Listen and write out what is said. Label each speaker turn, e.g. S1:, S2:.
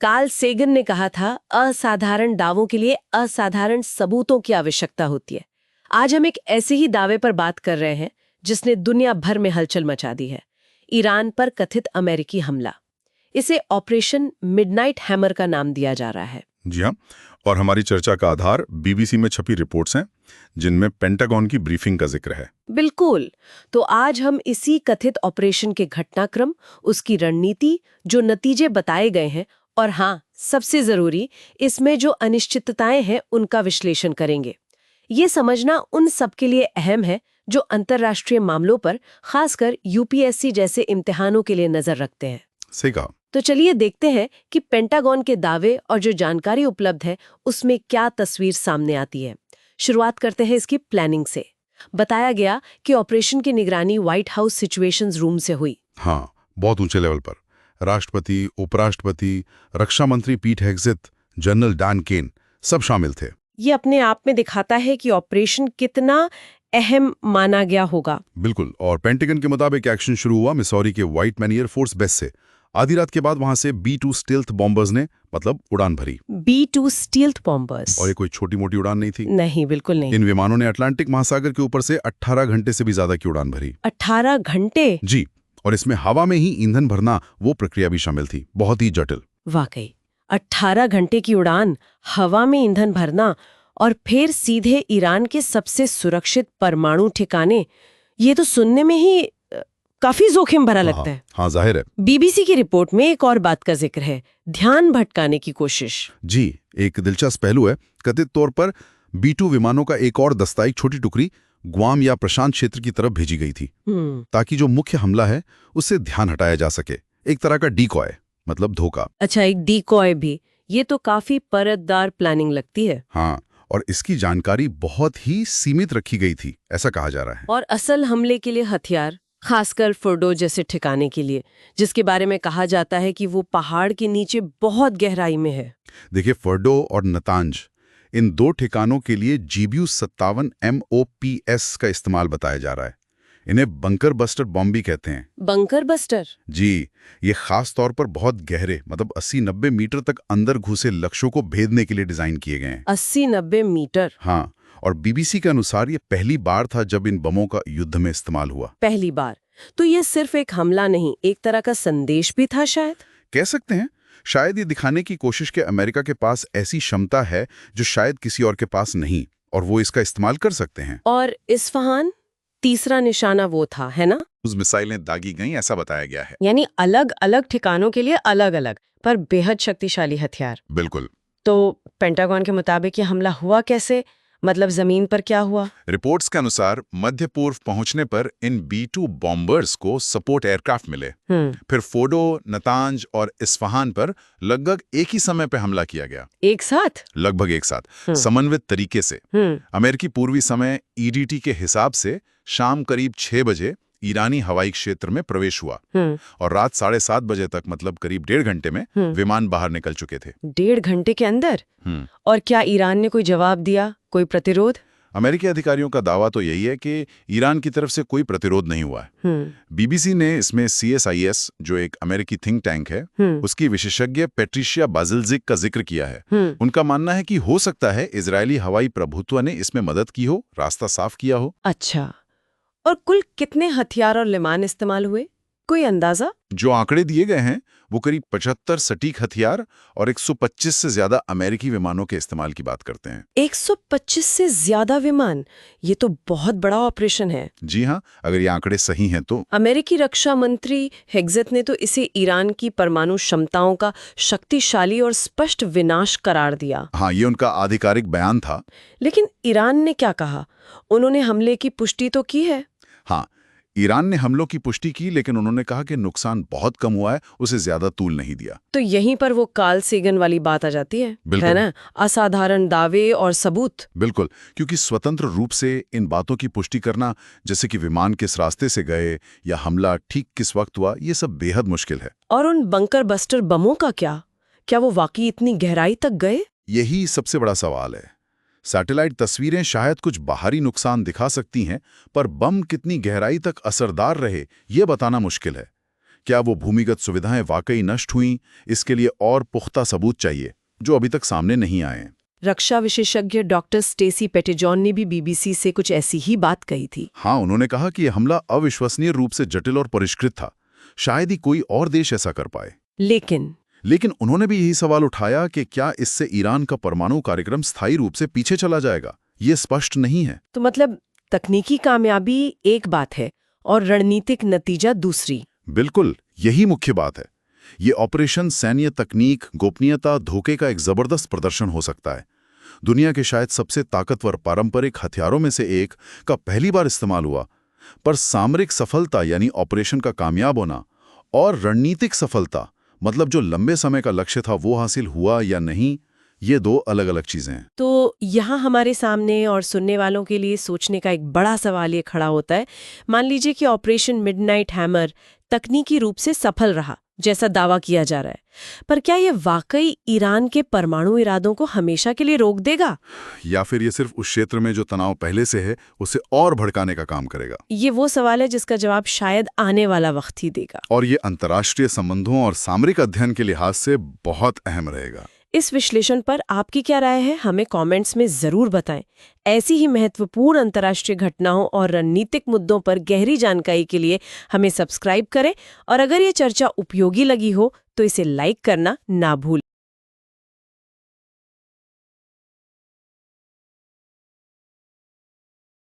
S1: Carl Sagan ने कहा था, असाधारण दावों के लिए असाधारण सबूतों की आवश्यकता होती है। आज हम एक ऐसे ही दावे पर बात कर रहे हैं जिसने दुनिया भर में हलचल मचा दी है। ईरान पर कथित अमेरिकी हमला। इसे ऑपरेशन मिडनाइट हैमर का नाम दिया जा रहा है।
S2: जी हाँ, और हमारी चर्चा का आधार बीबीसी में छपी रिपोर्ट्स हैं जिनमें पेंटागन की ब्रीफिंग का जिक्र है।
S1: बिल्कुल। तो आज हम इसी कथित ऑपरेशन के घटनाक्रम, उसकी रणनीति, जो नतीजे बताए गए हैं और हाँ, सबसे जरूरी, इसमें जो अनिश्चितताएं हैं उनका विश्लेषण करेंगे। ये समझना उन सब के लिए अहम है जो अंतर्राष्ट्रीय मामलों पर, खासकर यूपीएससी जैसे इम्तिहानों के लिए नजर रखते हैं।
S2: सही कहा।
S1: तो चलिए देखते हैं कि पेंटागन के दावे और जो जानकारी उपलब्ध है उसमें क्या तस्वीर सामने आती है। शुरुआत करते हैं इसकी प्लानिंग से। बताया गया कि ऑपरेशन की निगरानी व्हाइट हाउस सिचुएशंस रूम से हुई।
S2: हाँ, बहुत ऊंचे लेवल पर। राष्ट्रपति, उपराष्ट्रपति, रक्षा मंत्री पीट हेग्सेथ, जनरल डैन केन सब शामिल थे।
S1: ये अपने आप में दिखाता है कि ऑपरेशन कितना अहम माना गया होगा।
S2: बिल्कुल। और पेंटागन के मुताबिक एक्शन शुरू हुआ मिसौरी के व्हाइट मैन एयरफोर्स बेस से। आधी रात के बाद वहां से B-2 स्टेल्थ बॉम्बर्स ने उड़ान भरी।
S1: B-2 stealth bombers.
S2: और ये कोई छोटी मोटी उड़ान नहीं थी।
S1: नहीं, बिल्कुल नहीं।
S2: इन विमानों ने अटलांटिक महासागर के ऊपर से 18 घंटे से भी ज्यादा की उड़ान भरी।
S1: 18 घंटे? जी।
S2: और इसमें हवा में ही ईंधन भरना, वो प्रक्रिया भी शामिल थी। बहुत ही जटिल।
S1: वाकई, 18 घंटे की उड़ान, हवा में ईंधन भरना और फिर सीधे ईरान के सबसे सुरक्षित परमाणु ठिकाने। ये तो सुनने में ही काफी जोखिम भरा लगता है।
S2: हाँ, जाहिर है।
S1: बीबीसी की रिपोर्ट में एक और बात का जिक्र है, ध्यान भटकाने की कोशिश।
S2: जी, एक दिलचस्प पहलू है। कथित तौर पर B-2 विमानों का एक और दस्ता, एक छोटी टुकड़ी ग्वाम या प्रशांत क्षेत्र की तरफ भेजी गई थी, ताकि जो मुख्य हमला है उससे ध्यान हटाया जा सके। एक तरह का डीकॉय, मतलब धोखा।
S1: अच्छा, एक डीकॉय भी। ये तो काफी परतदार प्लानिंग लगती है।
S2: हाँ, और इसकी जानकारी बहुत ही सीमित रखी गई थी, ऐसा कहा जा रहा है।
S1: और असल हमले के लिए हथियार, खासकर फोर्डो जैसे ठिकाने के लिए, जिसके बारे में कहा जाता है कि वो पहाड़ के नीचे बहुत गहराई में है।
S2: देखिए, फोर्डो और नतांज, इन दो ठिकानों के लिए GBU-57 MOPS का इस्तेमाल बताया जा रहा है। इन्हें बंकर बस्टर बॉम्ब भी कहते हैं।
S1: Bunker buster?
S2: जी, ये खास तौर पर बहुत गहरे, मतलब 80-90 मीटर तक अंदर घुसे लक्ष्यों को भेदने के लिए डिजाइन किए गए हैं।
S1: 80-90 मीटर?
S2: हाँ, और बीबीसी के अनुसार ये पहली बार था जब इन बमों का युद्ध में इस्तेमाल हुआ।
S1: पहली बार? तो ये सिर्फ एक हमला नहीं, एक तरह का संदेश भी था शायद?
S2: कह सकते हैं। शायद ये दिखाने की कोशिश के अमेरिका के पास ऐसी क्षमता है जो शायद किसी और के पास नहीं, और वो इसका इस्तेमाल कर सकते हैं।
S1: और इस्फहान, तीसरा निशाना वो था, है ना?
S2: उस मिसाइलें दागी गईं, ऐसा बताया गया है।
S1: यानी अलग अलग ठिकानों के लिए अलग अलग पर बेहद शक्तिशाली हथियार।
S2: बिल्कुल।
S1: तो पेंटागन के मुताबिक ये हमला हुआ कैसे? मतलब जमीन पर क्या हुआ?
S2: रिपोर्ट्स के अनुसार मध्य पूर्व पहुंचने पर इन B-2 बॉम्बर्स को सपोर्ट एयरक्राफ्ट मिले। फिर फोर्डो, नतांज और इस्फहान पर लगभग एक ही समय पे हमला किया गया।
S1: एक साथ?
S2: लगभग एक साथ, समन्वित तरीके से। अमेरिकी पूर्वी समय EDT के हिसाब से शाम करीब 6 बजे ईरानी हवाई क्षेत्र में प्रवेश हुआ और रात 7:30 बजे तक, मतलब करीब 1.5 घंटे में विमान बाहर निकल चुके थे।
S1: 1.5 घंटे के अंदर? और क्या ईरान ने कोई जवाब दिया, कोई प्रतिरोध?
S2: अमेरिकी अधिकारियों का दावा तो यही है कि ईरान की तरफ से कोई प्रतिरोध नहीं हुआ है। बीबीसी ने इसमें CSIS, जो एक अमेरिकी थिंक टैंक है, उसकी विशेषज्ञ पेट्रिशिया बाजिलजिक का जिक्र किया है। उनका मानना है कि हो सकता है इजरायली हवाई प्रभुत्व ने इसमें मदद की हो, रास्ता साफ किया हो।
S1: अच्छा, और कुल कितने हथियार और विमान इस्तेमाल हुए, कोई अंदाजा?
S2: जो आंकड़े दिए गए हैं वो करीब 75 सटीक हथियार और 125 से ज्यादा अमेरिकी विमानों के इस्तेमाल की बात करते हैं।
S1: 125 से ज्यादा विमान? ये तो बहुत बड़ा ऑपरेशन है।
S2: जी हाँ, अगर ये आंकड़े सही हैं तो।
S1: अमेरिकी रक्षा मंत्री हेग्सेथ ने तो इसे ईरान की परमाणु क्षमताओं का शक्तिशाली और स्पष्ट विनाश करार दिया।
S2: हाँ, ये उनका आधिकारिक बयान था।
S1: लेकिन ईरान ने क्या कहा? उन्होंने हमले की पुष्टि तो की है।
S2: हाँ, ईरान ने हमलों की पुष्टि की, लेकिन उन्होंने कहा कि नुकसान बहुत कम हुआ है, उसे ज्यादा तूल नहीं दिया।
S1: तो यहीं पर वो कार्ल सेगन वाली बात आ जाती है ना? असाधारण दावे और सबूत।
S2: बिल्कुल, क्योंकि स्वतंत्र रूप से इन बातों की पुष्टि करना, जैसे कि विमान किस रास्ते से गए या हमला ठीक किस वक्त हुआ, ये सब बेहद मुश्किल है।
S1: और उन बंकर बस्टर बमों का क्या वो वाकई इतनी गहराई तक गए?
S2: यही सबसे बड़ा सवाल है। सैटेलाइट तस्वीरें शायद कुछ बाहरी नुकसान दिखा सकती हैं, पर बम कितनी गहराई तक असरदार रहे ये बताना मुश्किल है। क्या वो भूमिगत सुविधाएं वाकई नष्ट हुईं? इसके लिए और पुख्ता सबूत चाहिए, जो अभी तक सामने नहीं आए हैं।
S1: रक्षा विशेषज्ञ डॉक्टर स्टेसी पेटेजॉन ने भी बीबीसी से कुछ ऐसी ही बात कही थी।
S2: हाँ, उन्होंने कहा कि यह हमला अविश्वसनीय रूप से जटिल और परिष्कृत था। शायद ही कोई और देश ऐसा कर पाए। लेकिन उन्होंने भी यही सवाल उठाया कि क्या इससे ईरान का परमाणु कार्यक्रम स्थायी रूप से पीछे चला जाएगा? ये स्पष्ट नहीं है।
S1: तो मतलब तकनीकी कामयाबी एक बात है और रणनीतिक नतीजा दूसरी।
S2: बिल्कुल, यही मुख्य बात है। ये ऑपरेशन सैन्य तकनीक, गोपनीयता, धोखे का एक जबरदस्त प्रदर्शन हो सकता है। दुनिया के शायद सबसे ताकतवर पारंपरिक हथियारों में से एक का पहली बार इस्तेमाल हुआ, पर सामरिक सफलता यानी ऑपरेशन का कामयाब होना और रणनीतिक सफलता मतलब जो लंबे समय का लक्ष्य था वो हासिल हुआ या नहीं, ये दो अलग अलग चीजें हैं।
S1: तो यहाँ हमारे सामने और सुनने वालों के लिए सोचने का एक बड़ा सवाल ये खड़ा होता है। मान लीजिए कि ऑपरेशन मिडनाइट हैमर तकनीकी रूप से सफल रहा, जैसा दावा किया जा रहा है, पर क्या ये वाकई ईरान के परमाणु इरादों को हमेशा के लिए रोक देगा?
S2: या फिर ये सिर्फ उस क्षेत्र में जो तनाव पहले से है उसे और भड़काने का काम करेगा?
S1: ये वो सवाल है जिसका जवाब शायद आने वाला वक्त ही देगा।
S2: और ये अंतर्राष्ट्रीय संबंधों और सामरिक अध्ययन के लिहाज से बहुत अहम रहेगा।
S1: इस विश्लेषण पर आपकी क्या राय है, हमें कमेंट्स में जरूर बताएं। ऐसी ही महत्वपूर्ण अंतर्राष्ट्रीय घटनाओं और रणनीतिक मुद्दों पर गहरी जानकारी के लिए हमें सब्सक्राइब करें और अगर ये चर्चा उपयोगी लगी हो तो इसे लाइक करना ना भूलें।